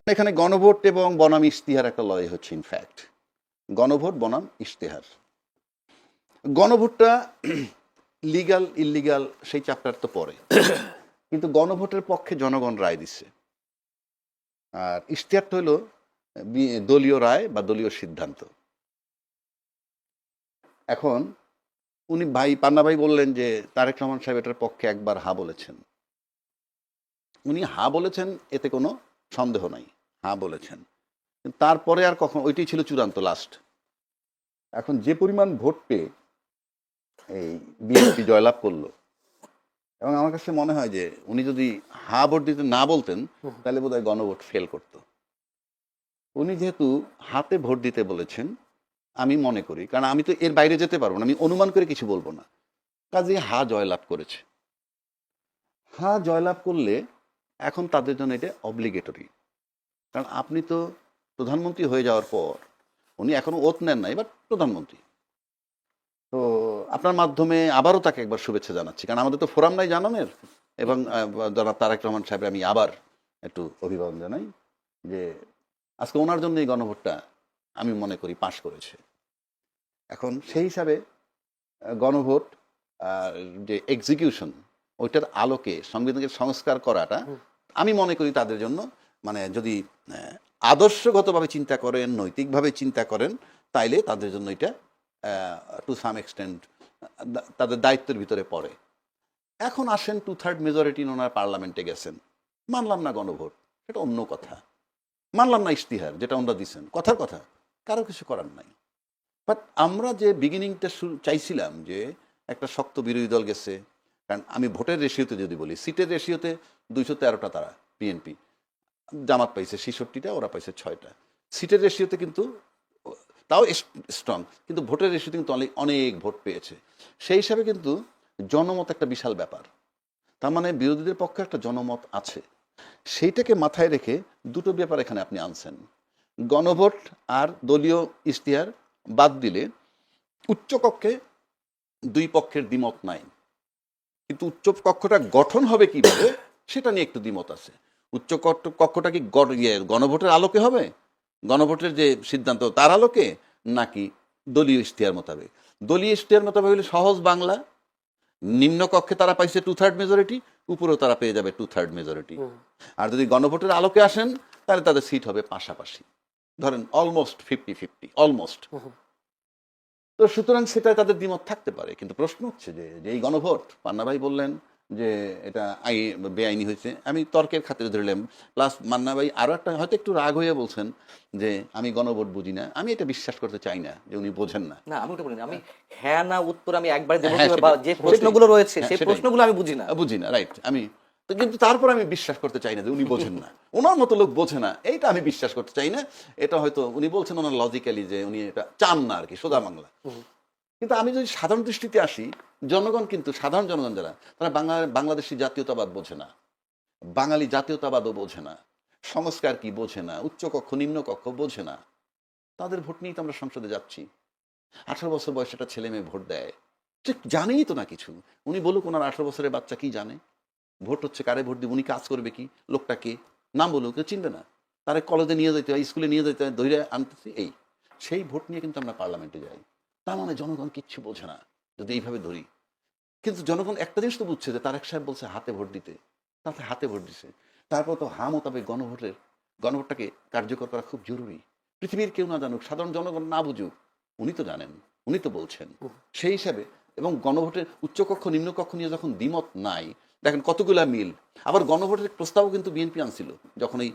এখানে গণভোট এবং বনাম ইশতেহার একটা লড়াই হচ্ছে। ইনফ্যাক্ট গণভোট বনাম ইশতেহার, গণভোটটা লিগাল ইললিগাল সেই চ্যাপ্টার তো পরে, কিন্তু গণভোটের পক্ষে জনগণ রায় দিচ্ছে, আর ইশতেহারটা হলো দলীয় রায় বা দলীয় সিদ্ধান্ত। এখন উনি পান্না ভাই বললেন যে তারেক রহমান সাহেব এটার পক্ষে একবার হা বলেছেন। উনি হা বলেছেন, এতে কোনো সন্দেহ নাই, হা বলেছেন। তারপরে আর কখন, ওইটাই ছিল চূড়ান্ত লাস্ট। এখন যে পরিমাণ ভোট পেয়ে এই বিএনপি জয়লাভ করলো, এবং আমার কাছে মনে হয় যে উনি যদি হা ভোট দিতে না বলতেন তাহলে বোধহয় গণভোট ফেল করতো। উনি যেহেতু হাতে ভোট দিতে বলেছেন, আমি মনে করি, কারণ আমি তো এর বাইরে যেতে পারবো না, আমি অনুমান করে কিছু বলবো না, কাজে হা জয়লাভ করেছে। হা জয়লাভ করলে এখন তাদের জন্য এটা অব্লিগেটরি, কারণ আপনি তো প্রধানমন্ত্রী হয়ে যাওয়ার পর, উনি এখনো ওত নেন নাই, বাট প্রধানমন্ত্রী তো আপনার মাধ্যমে আবারও তাকে একবার শুভেচ্ছা জানাচ্ছি, কারণ আমাদের তো ফোরাম নাই জানানোর। এবং জনাব তারেক রহমান সাহেব আমি আবার একটু অভিবাদন জানাই যে আজকে ওনার জন্য এই গণভোটটা আমি মনে করি পাশ করেছে। এখন সেই হিসাবে গণভোট যে এক্সিকিউশন, ওইটার আলোকে সংবিধানকে সংস্কার করাটা আমি মনে করি তাদের জন্য, মানে যদি আদর্শগতভাবে চিন্তা করেন, নৈতিকভাবে চিন্তা করেন, তাইলে তাদের জন্য এটা টু সাম এক্সটেন্ট তাদের দায়িত্বের ভিতরে পড়ে। এখন আসেন 2/3 মেজরিটি ওনার পার্লামেন্টে গেছেন, মানলাম না গণভোট, সেটা অন্য কথা, মানলাম না ইশতেহার যেটা ওনারা দিচ্ছেন, কথার কথা, কারো কিছু করার নাই। বাট আমরা যে বিগিনিংটা চাইছিলাম যে একটা শক্ত বিরোধী দল গেছে, কারণ আমি ভোটের রেশিওতে যদি বলি, সিটের রেশিওতে 213টা তারা বিএনপি, জামাত পাইছে 66টা, ওরা পাইছে 6টা। সিটের রেশিওতে কিন্তু তাও স্ট্রং, কিন্তু ভোটের রেশিওতে কিন্তু অনেক ভোট পেয়েছে। সেই হিসাবে কিন্তু জনমত একটা বিশাল ব্যাপার, তার মানে বিরোধীদের পক্ষে একটা জনমত আছে। সেইটাকে মাথায় রেখে দুটো ব্যাপার এখানে আপনি আনছেন, গণভোট আর দলীয় ইশতেহার বাদ দিলে উচ্চকক্ষে দুই পক্ষের দ্বিমত নাই, কিন্তু উচ্চ কক্ষটা গঠন হবে কিভাবে সেটা নিয়ে একটু দ্বিমত আছে। উচ্চ কক্ষটা কি গণভোটের আলোকে হবে, গণভোটের যে সিদ্ধান্ত তার আলোকে, নাকি দলীয় ইশতেহার মোতাবেক? দলীয় ইশতেহার মোতাবেক হলে সহজ বাংলা, নিম্ন কক্ষে তারা পাইছে 2/3 মেজরিটি, উপরেও তারা পেয়ে যাবে 2/3 মেজরিটি। আর যদি গণভোটের আলোকে আসেন তাহলে তাদের সিট হবে পাশাপাশি, ধরেন অলমোস্ট 50-50, অলমোস্ট। তো সুতরাং সেটা তাদের দ্বিমত থাকতে পারে, কিন্তু প্রশ্ন হচ্ছে যে এই গণভোট, পান্না ভাই বললেন যে এটা বেআইনি হয়েছে, আমি তর্কের খাতিরে ধরলাম। প্লাস মান্না ভাই আরও একটা হয়তো একটু রাগ হয়ে বলছেন যে আমি গণভোট বুঝি না, আমি এটা বিশ্বাস করতে চাই না যে উনি বোঝেন না। না, আমি ওটা বলিনি, আমি হ্যাঁ না উত্তর আমি একবার দেবো, হ্যাঁ, বা যে প্রশ্নগুলো রয়েছে সেই সেটাই। প্রশ্নগুলো আমি বুঝি না। বুঝি না, রাইট। আমি তো কিন্তু তারপর আমি বিশ্বাস করতে চাই না যে উনি বোঝেন না, ওনার মতো লোক বোঝে না, এইটা আমি বিশ্বাস করতে চাই না। এটা হয়তো উনি বলছেন ওনার লজিক্যালি যে উনি এটা চান না আর কি, সোজা বাংলা। কিন্তু আমি যদি সাধারণ দৃষ্টিতে আসি, জনগণ কিন্তু, সাধারণ জনগণ যারা, তারা বাংলাদেশি জাতীয়তাবাদ বোঝে না, বাঙালি জাতীয়তাবাদও বোঝে না, সংস্কার কি বোঝে না, উচ্চকক্ষ নিম্নকক্ষ বোঝে না। তাদের ভোট নিয়েই তো আমরা সংসদে যাচ্ছি। 18 বছর বয়সে একটা ছেলে মেয়ে ভোট দেয়, ঠিক জানেই তো না কিছু। উনি বলুক ওনার 18 বছরের বাচ্চা কি জানে, ভোট হচ্ছে কারে ভোট দিব, উনি কাজ করবে কি, লোকটা কে, নাম বলুক, কেউ চিনবে না। তারা কলেজে নিয়ে যেতে হয়, স্কুলে নিয়ে যেতে হয়, ধৈর্য আনতেছি, এই সেই ভোট নিয়ে কিন্তু আমরা পার্লামেন্টে যাই। তার মানে জনগণ কিচ্ছু বোঝে না যদি এইভাবে ধরি। কিন্তু জনগণ একটা জিনিস তো বুঝছে যে তারেক সাহেব বলছে হাতে ভোট দিতে, তাতে হাতে ভোট দিছে। তারপর তো হা মোতাবেক গণভোটটাকে কার্যকর করা খুব জরুরি। পৃথিবীর কেউ না জানুক, সাধারণ জনগণ না বুঝুক, উনি তো জানেন, উনি তো বলছেন। সেই হিসাবে এবং গণভোটের উচ্চকক্ষ নিম্নকক্ষ নিয়ে যখন দ্বিমত নাই, দেখেন কতগুলা মিল। আবার গণভোটের প্রস্তাবও কিন্তু বিএনপি আনছিল যখন এই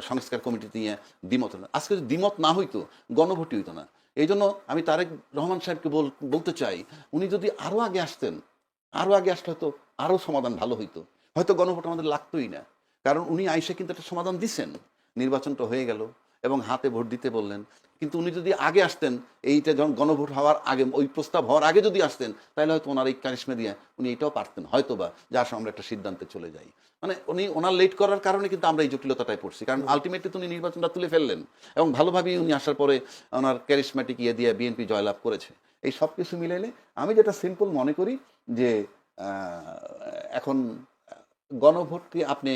সংস্কার কমিটি নিয়ে দ্বিমত না। আজকে যদি দ্বিমত না হইতো, গণভোটই হইতো না। এই জন্য আমি তারেক রহমান সাহেবকে বলতে চাই, উনি যদি আরও আগে আসতেন, আরও আগে আসলে হয়তো আরও সমাধান ভালো হইতো, হয়তো গণভোট আমাদের লাগতোই না। কারণ উনি আইসে কিন্তু একটা সমাধান দিচ্ছেন, নির্বাচনটা হয়ে গেল এবং হাতে ভোট দিতে বললেন। কিন্তু উনি যদি আগে আসতেন, এইটা যখন গণভোট হওয়ার আগে, ওই প্রস্তাব হওয়ার আগে যদি আসতেন, তাহলে হয়তো ওনার এই কারিশমা দিয়ে উনি এটাও পারতেন হয়তো বা, যার সঙ্গে আমরা একটা সিদ্ধান্তে চলে যাই। মানে উনি ওনার লেট করার কারণে কিন্তু আমরা এই জটিলতাটায় পড়ছি, কারণ আলটিমেটলি তো উনি নির্বাচনটা তুলে ফেললেন এবং ভালোভাবেই উনি আসার পরে ওনার ক্যারিশম্যাটিক ইয়ে দিয়ে বিএনপি জয়লাভ করেছে। এই সব কিছু মিলাইলে আমি যেটা সিম্পল মনে করি যে এখন গণভোটকে আপনি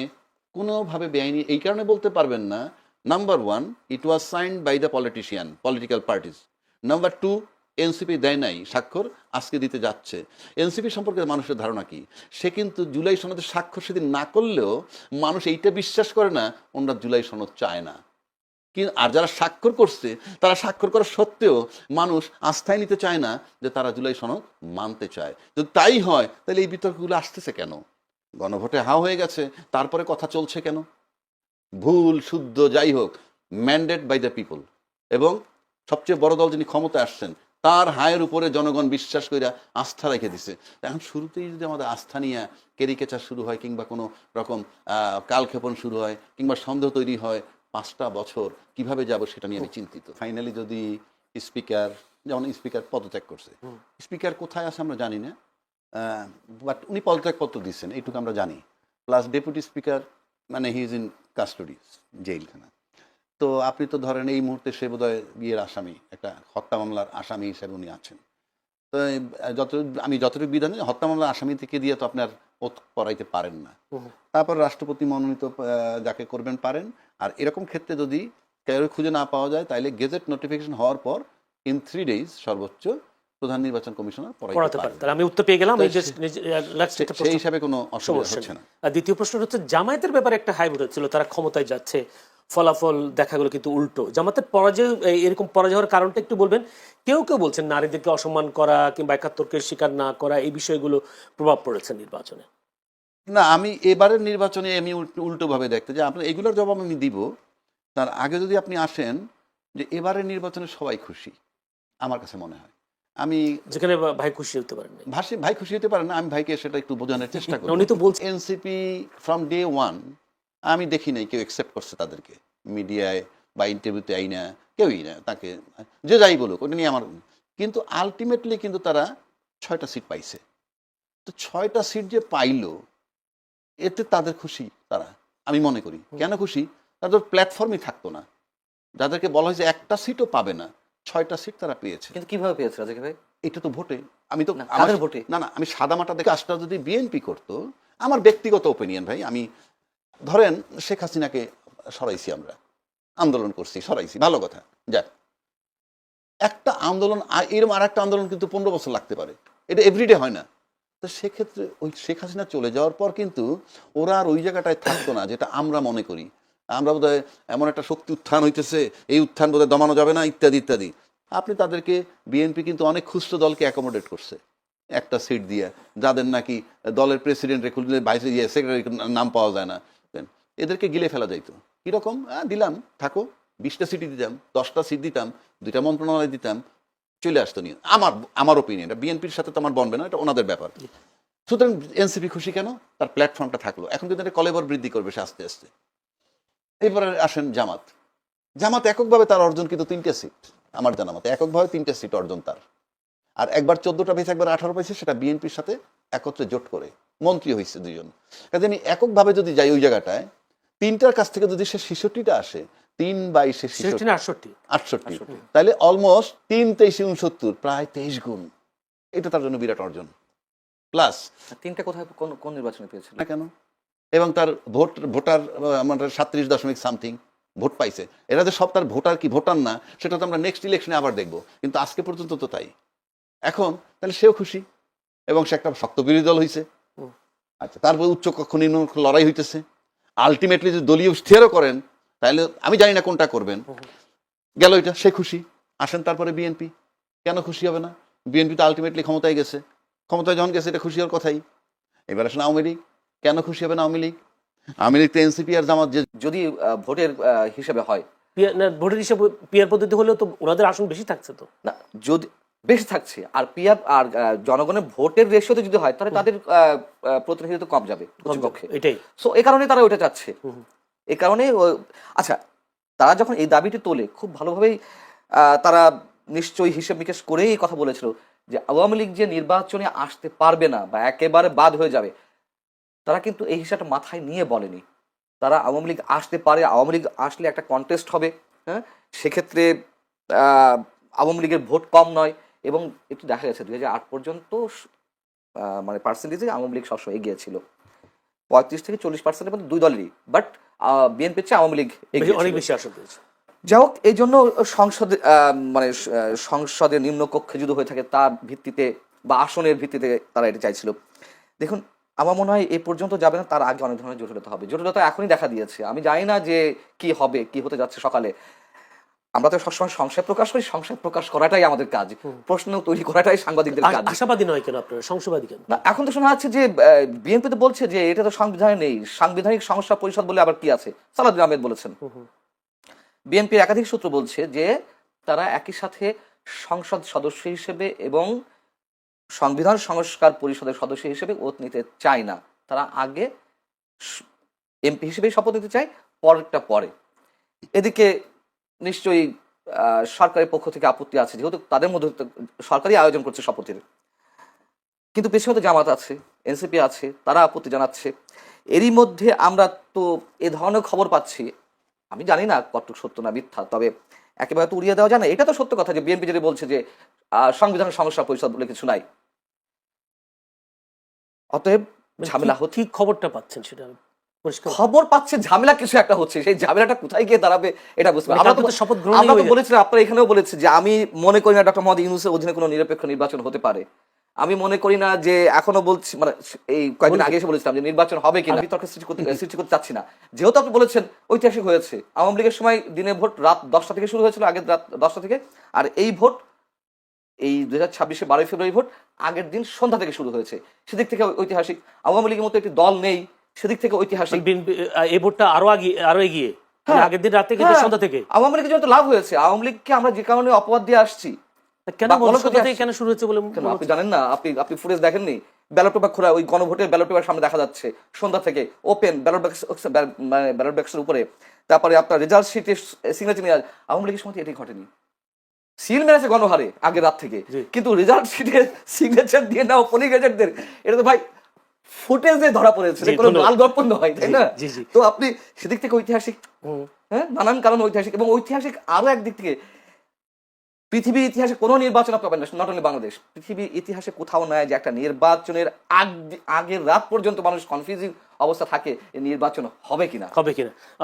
কোনোভাবে বেআইনি এই কারণে বলতে পারবেন না, number one, it was signed by the politician, political parties. Number two, NCP দেয় নাই স্বাক্ষর, আজকে দিতে যাচ্ছে। এনসিপি সম্পর্কে মানুষের ধারণা কি, সে কিন্তু জুলাই সনদে স্বাক্ষর সেদিন না করলেও মানুষ এইটা বিশ্বাস করে না ওনারা জুলাই সনদ চায় না। আর যারা স্বাক্ষর করছে তারা স্বাক্ষর করা সত্ত্বেও মানুষ আস্থায় নিতে চায় না যে তারা জুলাই সনদ মানতে চায়। যদি তাই হয় তাহলে এই বিতর্কগুলো আসতেছে কেন? গণভোটে হা হয়ে গেছে, তারপরে কথা চলছে কেন? ভুল শুদ্ধ যাই হোক, ম্যান্ডেট বাই দ্য পিপল, এবং সবচেয়ে বড় দল যিনি ক্ষমতায় আসছেন তার হায়ের উপরে জনগণ বিশ্বাস করে আস্থা রেখে দিছে। এখন শুরুতেই যদি আমাদের আস্থা নিয়ে ক্যারিকেচার শুরু হয়, কিংবা কোনো রকম কালক্ষেপণ শুরু হয়, কিংবা সন্দেহ তৈরি হয়, 5টা বছর কিভাবে যাব সেটা নিয়ে আমি চিন্তিত। ফাইনালি যদি স্পিকার, যেমন স্পিকার পদত্যাগ করছে, স্পিকার কোথায় আছে আমরা জানি না, বাট উনি পদত্যাগপত্র দিচ্ছেন এইটুকু আমরা জানি। প্লাস ডেপুটি স্পিকার মানে হি ইজ ইন কাস্টডি, জেলখানা। তো আপনি তো ধরেন এই মুহূর্তে সে বোধহয় বিয়ের আসামি, একটা হত্যা মামলার আসামি হিসেবে উনি আছেন। তো আমি যতটুকু বিধান, হত্যা মামলার আসামি থেকে দিয়ে তো আপনার ওথ করাইতে পারেন না। তারপর রাষ্ট্রপতি মনোনীত যাকে করবেন পারেন। আর এরকম ক্ষেত্রে যদি কেউ খুঁজে না পাওয়া যায়, তাহলে গেজেট নোটিফিকেশন হওয়ার পর ইন 3 days সর্বোচ্চ প্রধান নির্বাচন কমিশনার পড়াতে পারে। তাহলে আমি উত্তর পেয়ে গেলাম। সেই হিসাবে কোনো অসুবিধা হচ্ছে না। দ্বিতীয় প্রশ্ন হচ্ছে, জামায়াতের ব্যাপারে একটা হাইব্রিড হচ্ছিল, তারা ক্ষমতায় যাচ্ছে, ফলাফল দেখা গেল কিন্তু উল্টো। জামাতের পরাজয়, এরকম পরাজয় হওয়ার কারণটা একটু বলবেন। কেউ কেউ বলছেন নারীদেরকে অসম্মান করা কিংবা 71-কে স্বীকার না করা, এই বিষয়গুলো প্রভাব পড়েছে নির্বাচনে। না, আমি এবারের নির্বাচনে আমি উল্টোভাবে দেখতে যে আপনার এগুলোর জবাব আমি দিব। তার আগে যদি আপনি আসেন যে এবারের নির্বাচনে সবাই খুশি আমার কাছে মনে হয়। আমি যেখানে ভাই খুশি হতে পারেন, ভাই খুশি হতে পারেন না, আমি ভাইকে সেটা একটু বোঝানোর চেষ্টা করি। উনি তো বলছেন এনসিপি ফ্রম ডে ওয়ান আমি দেখি নাই কেউ অ্যাকসেপ্ট করছে তাদেরকে, মিডিয়ায় বা ইন্টারভিউতে আইনা কেউই না, তাকে যে যাই বলুক ওটা নিয়ে আমার। কিন্তু আলটিমেটলি কিন্তু তারা 6টা সিট পাইছে। তো 6টা সিট যে পাইলো, এতে তাদের খুশি তারা, আমি মনে করি। কেন খুশি? তাদের প্ল্যাটফর্মই থাকতো না, যাদেরকে বলা হয়েছে একটা সিটও পাবে না, 6টা সিট তারা পেয়েছে। কিন্তু কিভাবে পেয়েছে রাজাক ভাই? এটা তো ভোটে। আমি তো কাদের ভোটে? না, আমি সাদামাটা দেখে, কাজটা যদি বিএনপি করতো, আমার ব্যক্তিগত ওপিনিয়ন ভাই, আমি ধরেন শেখ হাসিনাকে সরাইছি, আমরা আন্দোলন করছি, সরাইছি, ভালো কথা, যাক। একটা আন্দোলন এরকম আর একটা আন্দোলন কিন্তু 15 বছর লাগতে পারে, এটা এভরিডে হয় না। তো সেক্ষেত্রে ওই শেখ হাসিনা চলে যাওয়ার পর কিন্তু ওরা আর ওই জায়গাটায় থাকতো না, যেটা আমরা মনে করি। আমরা বোধহয় এমন একটা শক্তি উত্থান হইতেছে, এই উত্থান বোধহয় দমানো যাবে না, ইত্যাদি ইত্যাদি। আপনি তাদেরকে, বিএনপি কিন্তু অনেক খুচরো দলকে অ্যাকোমোডেট করছে একটা সিট দিয়ে, যাদের নাকি দলের প্রেসিডেন্ট ভাইস সেক্রেটারি নাম পাওয়া যায় না, এদেরকে গিলে ফেলা যাইতো। কীরকম? দিলাম, থাকো, 20টা সিটই দিতাম, 10টা সিট দিতাম, 2টা মন্ত্রণালয় দিতাম, চলে আসতো নিয়ে। আমার ওপিনিয়ন, বিএনপির সাথে তো আমার বনবে না, এটা ওনাদের ব্যাপার। সুতরাং এনসিপি খুশি কেন? তার প্ল্যাটফর্মটা থাকলো। এখন কিন্তু এটা কলেবর বৃদ্ধি করবে সে আস্তে আস্তে। এবারে আসেন জামাত। জামাত এককভাবে তার অর্জন কিন্তু 3টে সিট, আমার জানা মতে এককভাবে 3টে সিট অর্জন তার। আর একবার 14টা পেয়েছে, একবার 18 পেয়েছে, সেটা বিএনপির সাথে একত্রে জোট করে মন্ত্রী হয়েছে 2জন। কাজে আমি এককভাবে যদি যাই ওই জায়গাটায়, 3টার কাছ থেকে যদি সে 66টা আসে, 3/22 68, তাহলে অলমোস্ট 3-23 69, প্রায় 23 গুণ। এটা তার জন্য বিরাট অর্জন। প্লাস 3টা কোথায়, কোন নির্বাচনে পেয়েছিল না কেন? এবং তার ভোটার আমাদের 37.something ভোট পাইছে। এরা যে সব তার ভোটার কি ভোটার না, সেটা তো আমরা নেক্সট ইলেকশনে আবার দেখবো, কিন্তু আজকে পর্যন্ত তো তাই। এখন তাহলে সেও খুশি, এবং সে একটা শক্ত বিরোধী দল হয়েছে। আচ্ছা, তারপর উচ্চ কক্ষ নিম্ন কক্ষ লড়াই হইতেছে। আলটিমেটলি যদি দলীয় স্থিরও করেন, তাহলে আমি জানি না কোনটা করবেন, গেল এটা, সে খুশি। আসেন তারপরে বিএনপি, কেন খুশি হবে না? বিএনপি তো আলটিমেটলি ক্ষমতায় গেছে, ক্ষমতায় যখন গেছে এটা খুশি হওয়ার কথাই। এবার আসেন আওয়ামী লীগ, কেন খুশি হবে না আওয়ামী লীগ? আওয়ামী লীগ তো এনসিপি আর জামাত যে যদি ভোটের হিসেবে হয়, ভোটের হিসাবে পিয়ার পদ্ধতি হলেও তো ওনাদের আসন বেশি থাকছে তো না, যদি বেশি থাকছে আর পিয়ার আর জনগণের ভোটের রেশিওতে যদি হয়, তাহলে তাদের প্রতিনিধিত্ব কম যাবে প্রতিপক্ষে, এটাই। সো এই কারণে তারা ওটা চাচ্ছে। এই কারণে আচ্ছা, তারা যখন এই দাবিটি তোলে, খুব ভালোভাবেই তারা নিশ্চয়ই হিসেব নিকেশ করেই এই কথা বলেছিল যে আওয়ামী লীগ যে নির্বাচনে আসতে পারবে না বা একেবারে বাদ হয়ে যাবে, তারা কিন্তু এই হিসাবটা মাথায় নিয়ে বলেনি। তারা আওয়ামী লীগ আসতে পারে, আওয়ামী লীগ আসলে একটা কন্টেস্ট হবে, হ্যাঁ, সেক্ষেত্রে আওয়ামী লীগের ভোট কম নয়, এবং একটু দেখা গেছে 2008 পর্যন্ত মানে পার্সেন্টেজে আওয়ামী লীগ সবসময় এগিয়ে ছিল। 35-40% মধ্যে দুই দলেরই, বাট বিএনপির চেয়ে আওয়ামী লীগ এগিয়ে অনেক ছিল। বেশি আসন পেয়েছে। যাই হোক, এই জন্য সংসদে মানে সংসদের নিম্নকক্ষে যদি হয়ে থাকে তার ভিত্তিতে বা আসনের ভিত্তিতে তারা এটা চাইছিল। দেখুন, আমার মনে হয় এ পর্যন্ত যাবে না, তার আগে অনেক ধরনের জটিলতা হবে। জটিলতা এখনই দেখা দিয়েছে। আমি জানি না যে কি হবে, কি হতে যাচ্ছে সকালে। আমরা তো সবসময় সংশয় প্রকাশ করি, সংশয় প্রকাশ করাটাই আমাদের কাজ, প্রশ্ন তৈরি করাটাই সাংবাদিকদের কাজ। আশাবাদী নয় কেন আপনারা, সংশয়বাদী কেন? না, এখন তো শোনা যাচ্ছে যে বিএনপি তো বলছে যে এটা তো সংবিধানে নেই, সাংবিধানিক সংস্কার পরিষদ বলে আবার কি আছে, সালাউদ্দিন আহমেদ বলেছেন। বিএনপির একাধিক সূত্র বলছে যে তারা একই সাথে সংসদ সদস্য হিসেবে এবং সংবিধান সংস্কার পরিষদের সদস্য হিসেবে ওত নিতে চায় না, তারা আগে এমপি হিসেবে শপথ নিতে চায়, পরেরটা পরে। এদিকে নিশ্চয়ই সরকারের পক্ষ থেকে আপত্তি আছে, যেহেতু তাদের মধ্যে সরকারই আয়োজন করছে শপথের। কিন্তু পেছনে তো জামাত আছে, এনসিপি আছে, তারা আপত্তি জানাচ্ছে। এরই মধ্যে আমরা তো এ ধরনের খবর পাচ্ছি, আমি জানি না কতটুকু সত্য না মিথ্যা, তবে একেবারে তো উড়িয়ে দেওয়া যায় না। এটা তো সত্য কথা যে বিএনপি যেটা বলছে যে সংবিধান সংস্কার পরিষদ বলে কিছু নাই, অতএব ঝামেলা হচ্ছে। ঠিক খবরটা পাচ্ছেন সেটা পরিষ্কার। খবর পাচ্ছে ঝামেলা কিছু একটা হচ্ছে, সেই ঝামেলাটা কোথায় গিয়ে দাঁড়াবে এটা বুঝতে পারছি। আমরা তো শপথ গ্রহণ আমরা তো বলেছিলাম, আপনারা এখানেও বলেছে যে আমি মনে করি না ডক্টর মোহাম্মদ ইউনূসের অধীনে কোনো নিরপেক্ষ নির্বাচন হতে পারে। আমি মনে করি না যে, এখনো বলছি, মানে এই কয়েকদিন আগে এসে বলেছিলাম যে নির্বাচন হবে কিনা, আমি তর্ক সৃষ্টি করতে চাচ্ছি না। যেহেতু আপনি বলেছেন ঐতিহাসিক হয়েছে, আওয়ামী লীগের সময় দিনে ভোট রাত 10টা থেকে শুরু হয়েছিল, আগের রাত 10টা থেকে, আর এই ভোট এই 2026 12 ফেব্রুয়ারি ভোট আগের দিন সন্ধ্যা থেকে শুরু হয়েছে। সেদিক থেকে ঐতিহাসিক। আওয়ামী লীগের মতো একটি দল নেই, সেদিক থেকে ঐতিহাসিক। এই ভোটটা আরো এগিয়ে, আগের দিন রাতে কিন্তু সন্ধ্যা থেকে আওয়ামী লীগের জন্য লাভ হয়েছে। আওয়ামী লীগকে আমরা যে কারণে অপবাদ দিয়ে আসছি, কেন সন্ধ্যা থেকে কেন শুরু হচ্ছে বলে আপনি জানেন না? আপনি ফুটেজ দেখেননি? ব্যালট পেপার খোলা, ওই গণভোটের ব্যালট পেপার সামনে দেখা যাচ্ছে সন্ধ্যা থেকে ওপেন ব্যালট বাক্স, মানে ব্যালট বাক্সের উপরে, তারপরে আপনার রেজাল্ট শিটে সিগনেচার নিয়ে। আওয়ামী লীগের সময় এটাই ঘটেনি। সিল মেরেছে গণহারে আগের রাত থেকে, কিন্তু রেজাল্ট শিটে সিগনেচার দিয়ে নাও পোলিং এজেন্টদের, এটা তো ভাই ফুটেজে ধরা পড়েছে, কোনো লাল গল্প নয়, তাই না? তো আপনি সেদিক থেকে ঐতিহাসিক, হ্যাঁ, নানান কারণ ঐতিহাসিক। এবং ঐতিহাসিক আরো একদিক থেকে, পৃথিবীর ইতিহাসে কোনো নির্বাচন পাবেন না, নট অনলি বাংলাদেশ, পৃথিবীর ইতিহাসে কোথাও নয় যে একটা নির্বাচনের আগের রাত পর্যন্ত মানুষ কনফিউজিং অবস্থা থাকে, নির্বাচন হবে কিনা।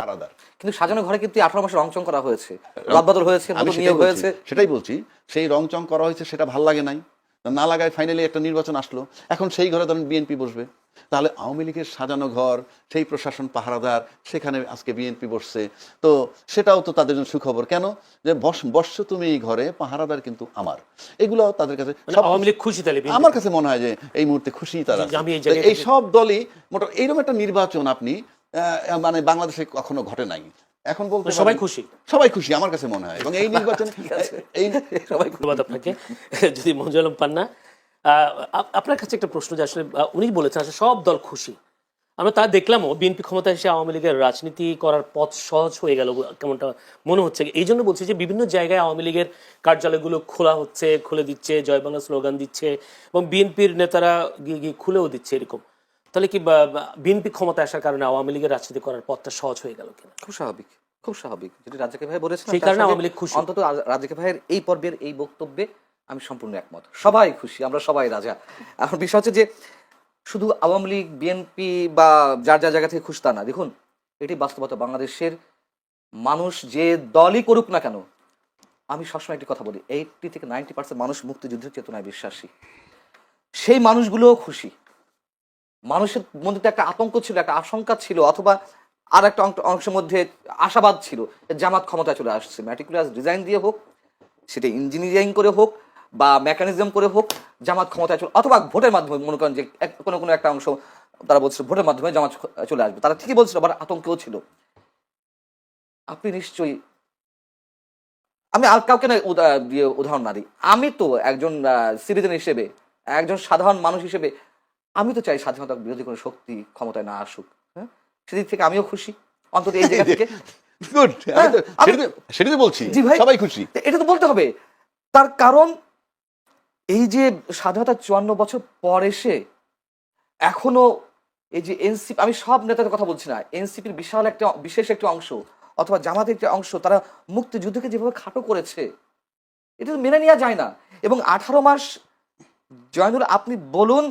আলাদা। কিন্তু সাজানো ঘরে কিন্তু 18 মাসে রংচং করা হয়েছে, রদবদল হয়েছে, নতুন নিয়োগ হয়েছে। সেটাই বলছি, সেই রংচং করা হয়েছে, সেটা ভাল লাগে নাই, না লাগায় ফাইনালি একটা নির্বাচন আসলো। এখন সেই ঘরে ধরেন বিএনপি বসবে, তাহলে আওয়ামী লীগের সাজানো ঘর, সেই প্রশাসন পাহারাদার, সেখানে আজকে বিএনপি বসছে, তো সেটাও তো তাদের জন্য সুখবর। কেন যে বসছো তুমি এই ঘরে, পাহারাদার কিন্তু আমার। এগুলো তাদের কাছে আওয়ামী লীগ খুশি, তাহলে আমার কাছে মনে হয় যে এই মুহূর্তে খুশি তারা। এই সব দলই মোট এইরকম একটা নির্বাচন আপনি মানে বাংলাদেশে কখনো ঘটে নাই। এখন বলতে সবাই খুশি, সবাই খুশি আমার কাছে মনে হয়। এবং এই নির্বাচন এই সবাই ধন্যবাদ আপনাকে। যদি মঞ্জুর আলম পান্না, আপনার কাছে একটা প্রশ্ন, যে আসলে উনি বলেছেন আসলে সব দল খুশি, আমরা তা দেখলামও বিএনপি ক্ষমতায় এসে আওয়ামী লীগের রাজনীতি করার পথ সহজ হয়ে গেল কেমনটা মনে হচ্ছে। এই জন্য বলছি যে বিভিন্ন জায়গায় আওয়ামী লীগের কার্যালয়গুলো খোলা হচ্ছে, খুলে দিচ্ছে, জয় বাংলা স্লোগান দিচ্ছে, এবং বিএনপির নেতারা গিয়ে খুলেও দিচ্ছে এরকম। তাহলে কি বিএনপি ক্ষমতায় আসার কারণে আওয়ামী লীগের রাজনীতি করার পথটা সহজ হয়ে গেল কিনা? খুব স্বাভাবিক, খুব স্বাভাবিক। যেটা রাজাকে ভাই বলেছেন, সেই কারণে আওয়ামী লীগ খুশি। অন্তত রাজাকে ভাইয়ের এই পর্বের এই বক্তব্যে আমি সম্পূর্ণ একমত। সবাই খুশি, আমরা সবাই রাজা। এখন বিষয় হচ্ছে যে শুধু আওয়ামী লীগ, বিএনপি বা যার যার জায়গা থেকে খুশি তা না। দেখুন, এটি বাস্তবতা। বাংলাদেশের মানুষ যে দলই করুক না কেন, আমি সবসময় একটি কথা বলি, 80 থেকে 90% মানুষ মুক্তিযুদ্ধের চেতনায় বিশ্বাসী। সেই মানুষগুলোও খুশি। মানুষের মধ্যে একটা আতঙ্ক ছিল, একটা আশঙ্কা ছিল, অথবা আর একটা অংশের মধ্যে আশাবাদ ছিল, জামাত ক্ষমতায় চলে আসছে। ম্যাটিকুলাস ডিজাইন দিয়ে হোক, সেটা ইঞ্জিনিয়ারিং করে হোক বা মেকানিজম করে হোক, জামাত ক্ষমতায় চলে, অথবা ভোটের মাধ্যমে, মনে করেন যে কোনো একটা অংশ তারা বলছিল ভোটের মাধ্যমে জামাত চলে আসবে, তারা ঠিকই বলছিল, আবার আতঙ্কেও ছিল। আপনি নিশ্চয়ই, আমি আর কাউকে না দিয়ে উদাহরণ না দিই, আমি তো একজন সিটিজেন হিসেবে, একজন সাধারণ মানুষ হিসেবে, আমি তো চাই স্বাধীনতা বিরোধী কোনো শক্তি ক্ষমতায় না আসুক। হ্যাঁ, সেদিক থেকে আমিও খুশি, অন্তত এই জায়গা থেকে। গুড, সেটাই বলছি, সবাই খুশি। এটা তো বলতে হবে। তার কারণ এই যে স্বাধীনতা 54 বছর পর এসে এখনো এই যে এনসিপি, আমি সব নেতাদের কথা বলছি না, এনসিপির বিশেষ একটি অংশ অথবা জামাতের একটি অংশ, তারা মুক্তিযুদ্ধকে যেভাবে খাটো করেছে, এটা তো মেনে নেওয়া যায় না। এবং 18 মাস, জয়নুল আপনি বলুন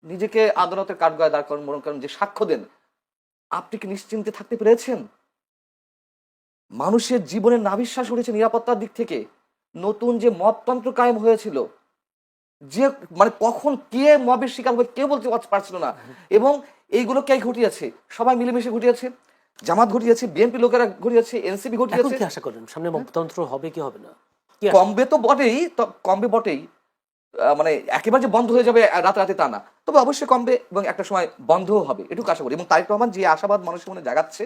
নিজেকে আদালতের কাঠগড়ায় দাঁড় করেন, মনে করেন যে সাক্ষ্য দেন, আপনি কি নিশ্চিন্তে থাকতে পেরেছেন? মানুষের জীবনের নাভিশ্বাস উঠেছে নিরাপত্তার দিক থেকে। নতুন যে মবতন্ত্র কায়েম হয়েছিল, যে মানে কখন কে মবের শিকার হবে কেউ বলতে পারছিল না, এবং এইগুলো কে ঘটিয়েছে? সবাই মিলেমিশে ঘটিয়েছে। জামাত ঘটিয়েছে, বিএনপি লোকেরা ঘটিয়েছে, এনসিপি এখন ঘটিয়েছে। কি আশা করেন সামনে মতন্ত্র হবে কি হবে না? কি আশা? কমবে তো বটেই, কমবে বটেই। মানে একেবারে যে বন্ধ হয়ে যাবে রাতে তা না, তবে অবশ্যই কমবে এবং একটা সময় বন্ধও হবে, এটুকু আশা করি। এবং তারেক রহমান যে আশাবাদ মানুষের মনে জাগাচ্ছে,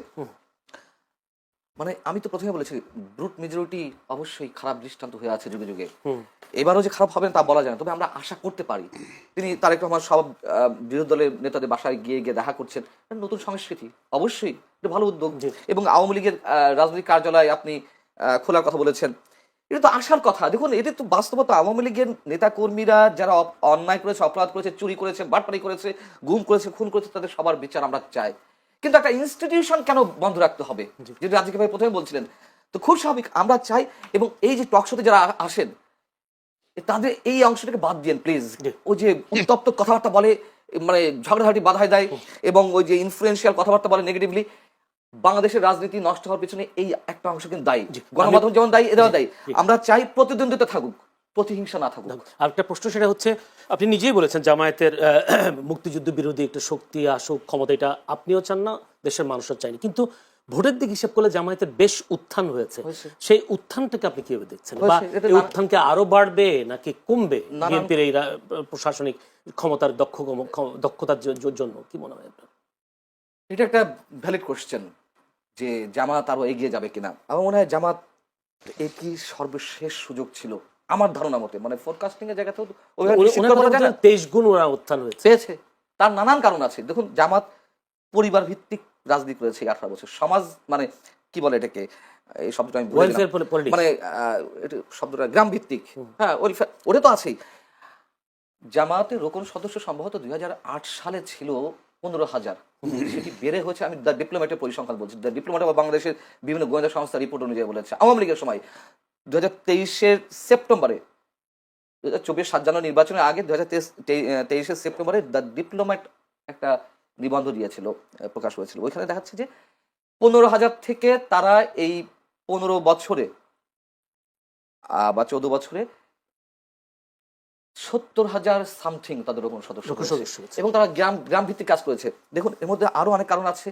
মানে আমি তো প্রথমে বলেছি ব্রুট মেজরিটি অবশ্যই খারাপ দৃষ্টান্ত হয়ে আছে যুগে যুগে। এবারও যে খারাপ হবে না তা বলা যায় না, তবে আমরা আশা করতে পারি। তিনি তারেক রহমান সব বিরোধী দলের নেতাদের বাসায় গিয়ে গিয়ে দেখা করছেন, এটা নতুন সংস্কৃতি, অবশ্যই এটা ভালো উদ্যোগ। জি। এবং আওয়ামী লীগের রাজনৈতিক কার্যালয় আপনি খোলার কথা বলেছেন, এটা তো আশার কথা। দেখুন, এটা তো বাস্তবতা। আওয়ামী লীগের নেতা কর্মীরা যারা অন্যায় করেছে, অপরাধ করেছে, চুরি করেছে, বাটপারি করেছে, গুম করেছে, খুন করেছে, তাদের সবার বিচার আমরা চাই। কিন্তু একটা ইনস্টিটিউশন কেন বন্ধ রাখতে হবে, যেটা রাজিক ভাই প্রথমে বলছিলেন, তো খুব স্বাভাবিক আমরা চাই। এবং এই যে টক শোতে যারা আসেন, তাদের এই অংশটাকে বাদ দিয়েন প্লিজ। জি। ওই যে উত্তপ্ত কথাবার্তা বলে, মানে ঝগড়াঝাটি বাধায় দেয়, এবং ওই যে ইনফ্লুয়েন্সিয়াল কথাবার্তা বলে নেগেটিভলি, বাংলাদেশের রাজনীতি নষ্ট হওয়ার পিছনে এই একটা অংশ কিন্তু দায়ী। জি। গণমাধ্যম যেমন দায়ী, এরাও দায়ী। জি। আমরা চাই প্রতিদ্বন্দ্বিতা থাকুক, প্রতিহিংসা না থাকুক। আর একটা প্রশ্ন, সেটা হচ্ছে আপনি নিজেই বলেছেন জামায়াতের মুক্তিযুদ্ধ বিরোধী একটা শক্তি আসুক ক্ষমতা, এটা আপনিও চান না, দেশের মানুষও চায়নি, কিন্তু ভোটের দিক হিসেব করলে জামায়াতের বেশ উত্থান হয়েছে। সেই উত্থানটাকে আপনি কিভাবে দেখছেন, বা এটা এই উত্থানকে আরো বাড়বে নাকি কমবে নানান- বিএনপির এই প্রশাসনিক ক্ষমতার দক্ষতার জন্য কি মনে হয় আপনার? এটা একটা ভ্যালিড কোশ্চেন যে জামাত আরো এগিয়ে যাবে কিনা। আমার মনে হয় জামাত এটি সর্বশেষ সুযোগ ছিল আমার ধারণা মতে, মানে ফোরকাস্টিং এর জায়গাতেও ওইভাবে নিশ্চিত করে বলা যায় না। 23 গুণ ওরা উত্থান হয়েছে। পেয়েছে, তার নানান কারণ আছে। দেখুন, জামাত পরিবার ভিত্তিক রাজনীতি করেছে 18 বছর। সমাজ মানে কি বলে এটাকে, এই শব্দটা আমি ভুলে গেলাম। ওয়েলফেয়ার পলিটিক্স, মানে এটা শব্দটা গ্রাম ভিত্তিক, হ্যাঁ, ওটা তো আছেই। জামাতের রোকন সদস্য সম্ভবত 2008 সালে ছিল 15,000, সেটি বেড়ে হয়েছে, আমি দ্য ডিপ্লোম্যাটের পরিসংখ্যান বলছি, দ্য ডিপ্লোম্যাট বা বাংলাদেশের বিভিন্ন গোয়েন্দা সংস্থার রিপোর্ট অনুযায়ী বলেছে। আওয়ামী লীগের সময় 2023-এর সেপ্টেম্বরে, 2024 7 জানুয়ারি নির্বাচনের আগে 2023-এর সেপ্টেম্বরে দ্য ডিপ্লোম্যাট একটা নিবন্ধ দিয়েছিল, প্রকাশ হয়েছিল। ওইখানে দেখাচ্ছে যে 15,000 থেকে তারা এই 15 বছরে বা 14 বছরে 70,000 সামথিং তাদের কোনো সদস্য হয়েছে। সদস্য হয়েছে। এবং তারা গ্রাম ভিত্তিক কাজ করেছে। দেখুন, এর মধ্যে আরো অনেক কারণ আছে।